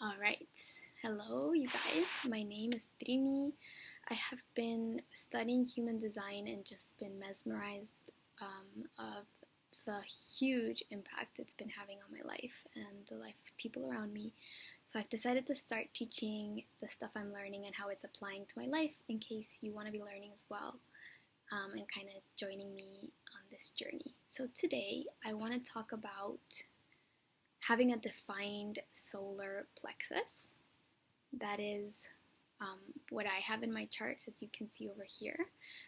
Alright, hello you guys. My name is Trini. I have been studying human design and just been mesmerized of the huge impact it's been having on my life and the life of people around me. So I've decided to start teaching the stuff I'm learning and how it's applying to my life in case you want to be learning as well, and kind of joining me on this journey. So today I want to talk about having a defined solar plexus. That is what I have in my chart, as you can see over here.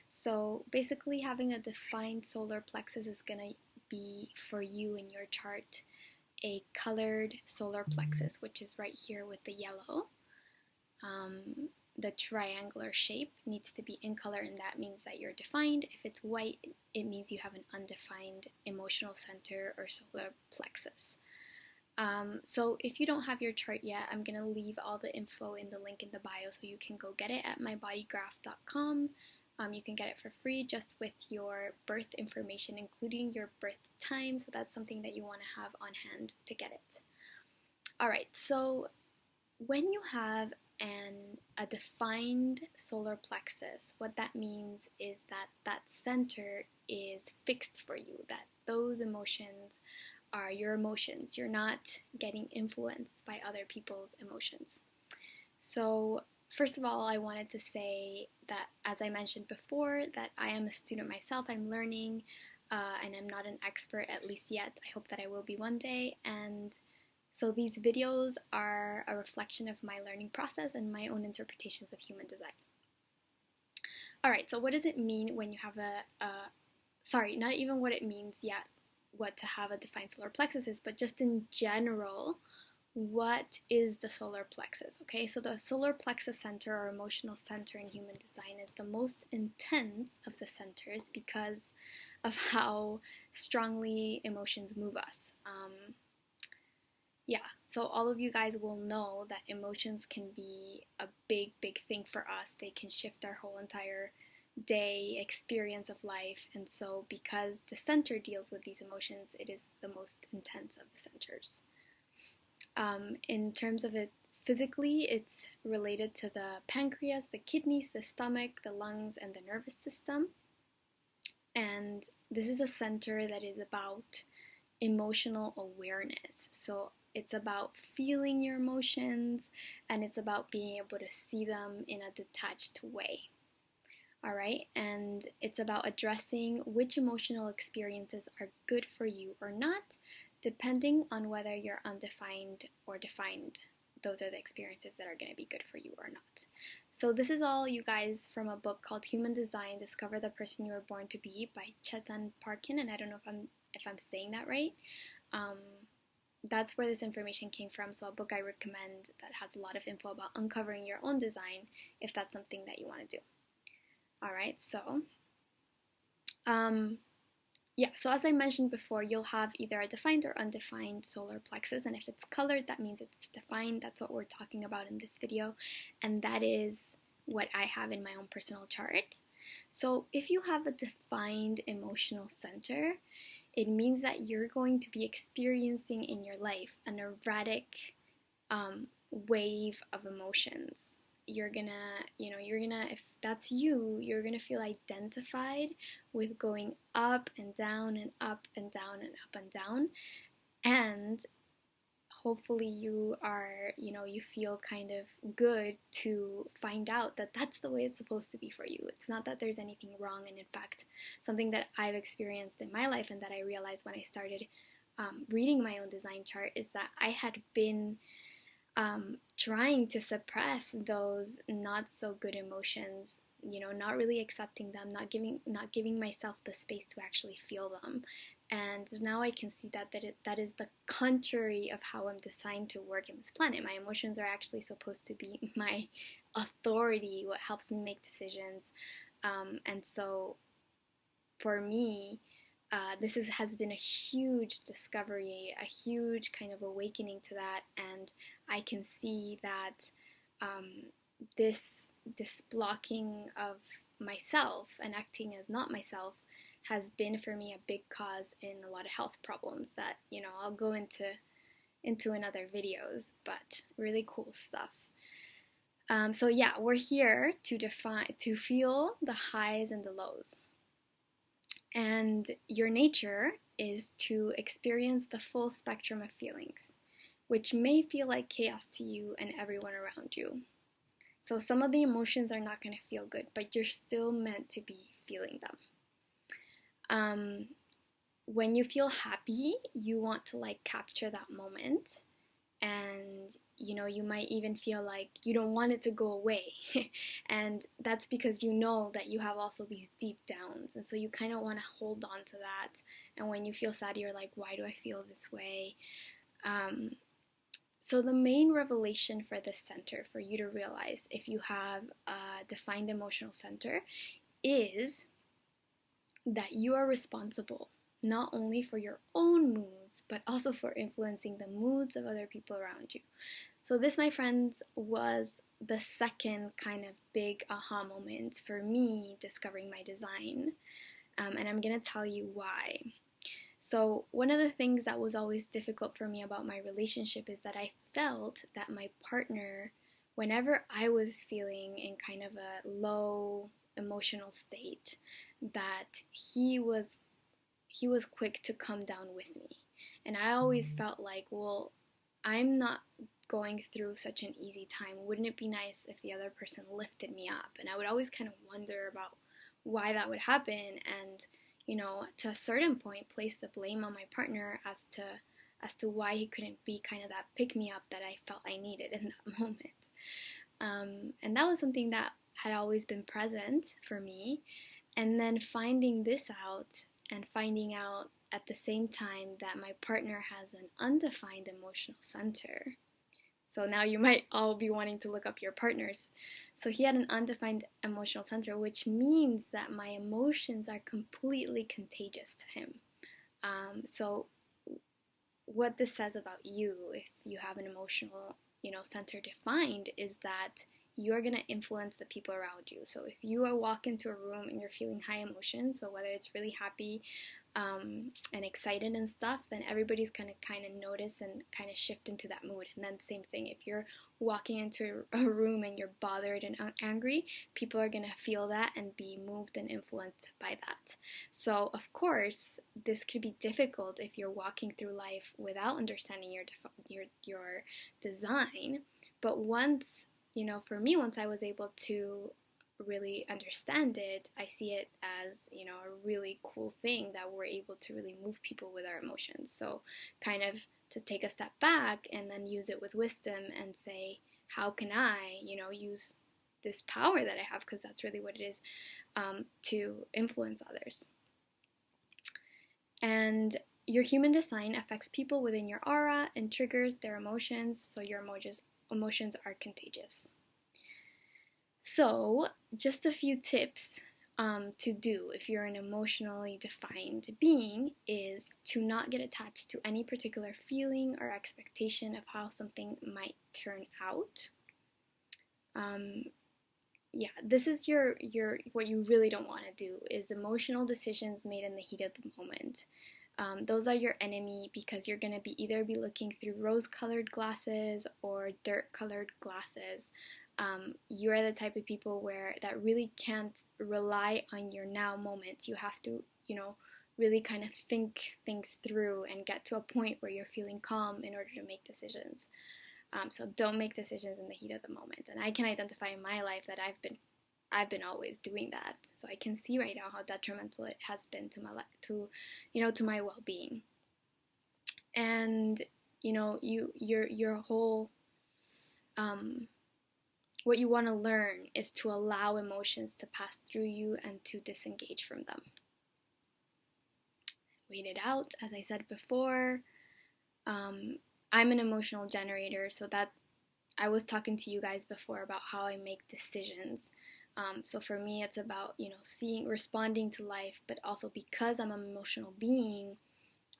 So basically, having a defined solar plexus is going to be for you in your chart a colored solar plexus, which is right here with the yellow. The triangular shape needs to be in color, and that means that you're defined. If it's white, it means you have an undefined emotional center or solar plexus. So if you don't have your chart yet, I'm going to leave all the info in the link in the bio so you can go get it at mybodygraph.com. You can get it for free just with your birth information, including your birth time, so that's something that you want to have on hand to get it. Alright, so when you have a defined solar plexus, what that means is that that center is fixed for you, that those emotions are your emotions. You're not getting influenced by other people's emotions. So first of all, I wanted to say that, as I mentioned before, that I am a student myself. I'm learning, and I'm not an expert, at least yet. I hope that I will be one day. And so these videos are a reflection of my learning process and my own interpretations of human design. Alright, so what does it mean when you have sorry, not even what it means yet, what to have a defined solar plexus is, but just in general, what is the solar plexus? Okay, so the solar plexus center or emotional center in human design is the most intense of the centers because of how strongly emotions move us. Yeah, so all of you guys will know that emotions can be a big, big thing for us. They can shift our whole entire day experience of life, and so because the center deals with these emotions, it is the most intense of the centers. In terms of it physically, it's related to the pancreas, the kidneys, the stomach, the lungs, and the nervous system. And this is a center that is about emotional awareness. So it's about feeling your emotions, and it's about being able to see them in a detached way. All right, and it's about addressing which emotional experiences are good for you or not, depending on whether you're undefined or defined. Those are the experiences that are going to be good for you or not. So this is all, you guys, from a book called Human Design: Discover the Person You Were Born to Be by Chetan Parkin, and I don't know if I'm saying that right. That's where this information came from. So a book I recommend that has a lot of info about uncovering your own design, if that's something that you want to do. Alright, so yeah, so as I mentioned before, you'll have either a defined or undefined solar plexus, and if it's colored, that means it's defined. That's what we're talking about in this video, and that is what I have in my own personal chart. So if you have a defined emotional center, it means that you're going to be experiencing in your life an erratic wave of emotions. You're gonna, if that's you, you're gonna feel identified with going up and down and up and down and up and down. And hopefully you are, you feel kind of good to find out that that's the way it's supposed to be for you. It's not that there's anything wrong. And in fact, something that I've experienced in my life and that I realized when I started reading my own design chart is that I had been trying to suppress those not so good emotions, not really accepting them, not giving myself the space to actually feel them. And now I can see that is the contrary of how I'm designed to work in this planet. My emotions are actually supposed to be my authority, what helps me make decisions. And so for me, this has been a huge discovery, a huge kind of awakening to that, and I can see that this blocking of myself and acting as not myself has been for me a big cause in a lot of health problems that I'll go into into in other videos, but really cool stuff. So yeah, we're here to feel the highs and the lows. And your nature is to experience the full spectrum of feelings, which may feel like chaos to you and everyone around you. So some of the emotions are not going to feel good, but you're still meant to be feeling them. When you feel happy, you want to like capture that moment, and you might even feel like you don't want it to go away. And that's because you know that you have also these deep downs, and so you kind of want to hold on to that. And when you feel sad, you're like, why do I feel this way? So the main revelation for this center, for you to realize if you have a defined emotional center, is that you are responsible not only for your own moods, but also for influencing the moods of other people around you. So this, my friends, was the second kind of big aha moment for me discovering my design. And I'm going to tell you why. So one of the things that was always difficult for me about my relationship is that I felt that my partner, whenever I was feeling in kind of a low emotional state, that he was quick to come down with me. And I always felt like, well, I'm not going through such an easy time. Wouldn't it be nice if the other person lifted me up? And I would always kind of wonder about why that would happen, and to a certain point place the blame on my partner as to why he couldn't be kind of that pick me up that I felt I needed in that moment. And that was something that had always been present for me. And then finding this out, and finding out at the same time that my partner has an undefined emotional center. So now you might all be wanting to look up your partners. So he had an undefined emotional center, which means that my emotions are completely contagious to him. So what this says about you, if you have an emotional, center defined, is that you're going to influence the people around you. So if you walk into a room and you're feeling high emotions, so whether it's really happy and excited and stuff, then everybody's going to kind of notice and kind of shift into that mood. And then same thing, if you're walking into a room and you're bothered and angry, people are going to feel that and be moved and influenced by that. So of course, this could be difficult if you're walking through life without understanding your design. But once, for me, once I was able to really understand it, I see it as, a really cool thing that we're able to really move people with our emotions. So kind of to take a step back and then use it with wisdom and say, how can I, use this power that I have, because that's really what it is, to influence others. And your human design affects people within your aura and triggers their emotions, so your emotions are contagious. So, just a few tips to do if you're an emotionally defined being is to not get attached to any particular feeling or expectation of how something might turn out. This is your what you really don't want to do is emotional decisions made in the heat of the moment. Those are your enemy, because you're going to either be looking through rose-colored glasses or dirt-colored glasses. You are the type of people that really can't rely on your now moment. You have to, really kind of think things through and get to a point where you're feeling calm in order to make decisions. So don't make decisions in the heat of the moment. And I can identify in my life that I've been always doing that. So I can see right now how detrimental it has been to my to my well-being. And your whole what you want to learn is to allow emotions to pass through you and to disengage from them. Wait it out, as I said before. I'm an emotional generator, so that I was talking to you guys before about how I make decisions. So for me, it's about, responding to life, but also because I'm an emotional being,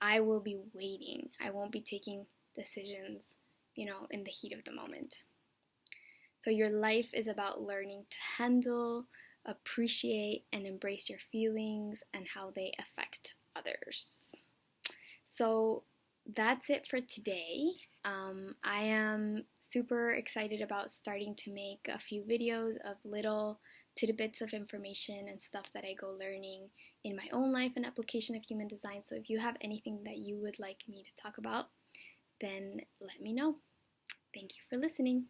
I will be waiting. I won't be taking decisions, in the heat of the moment. So your life is about learning to handle, appreciate, and embrace your feelings and how they affect others. So that's it for today. I am super excited about starting to make a few videos of little tidbits of information and stuff that I go learning in my own life and application of human design. So if you have anything that you would like me to talk about, then let me know. Thank you for listening.